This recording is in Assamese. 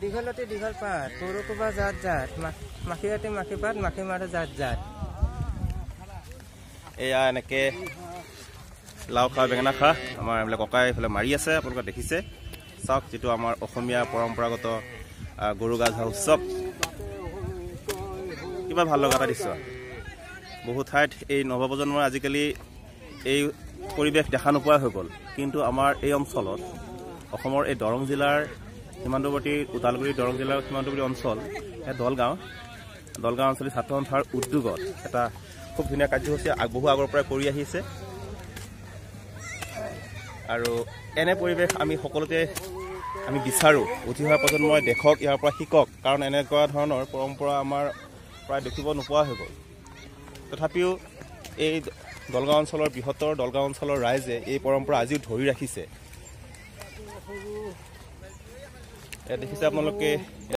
দীঘলতে দীঘল পাত সৰু কোবা জাত জাত মাখিয়াতে মাখি পাত মাখি মাৰে জাত জাত এয়া এনেকে লাও খা বেঙেনা খা আমাৰ এইবিলাক ককাই এইফালে মাৰি আছে আপোনালোকে দেখিছে চাওক যেটো আমাৰ অসমীয়া পৰম্পৰাগত গৰু গা ধোৱা উৎসৱ কিবা ভাল লগা এটা দৃশ্য বহু ঠাইত এই নৱপ্ৰজন্মৰ আজিকালি এই পৰিৱেশ দেখা নোপোৱা হৈ গ'ল কিন্তু আমাৰ এই অঞ্চলত অসমৰ এই দৰং জিলাৰ সীমান্তৱৰ্তী ওদালগুৰি দৰং জিলাৰ সীমান্তৱৰ্তী অঞ্চল দলগাঁও অঞ্চলত ছাত্ৰ সন্থাৰ উদ্যোগত এটা খুব ধুনীয়া কাৰ্যসূচী বহু আগৰ পৰাই কৰি আহিছে আৰু এনে পৰিৱেশ আমি সকলোতে আমি বিচাৰোঁ উঠি অহা প্ৰজন্মই দেখক ইয়াৰ পৰা শিকক কাৰণ এনেকুৱা ধৰণৰ পৰম্পৰা আমাৰ প্ৰায় দেখিব নোপোৱা হৈ গ'ল তথাপিও এই দলগাঁও অঞ্চলৰ বৃহত্তৰ দলগাঁও অঞ্চলৰ ৰাইজে এই পৰম্পৰা আজিও ধৰি ৰাখিছে দেখিছে আপোনালোকে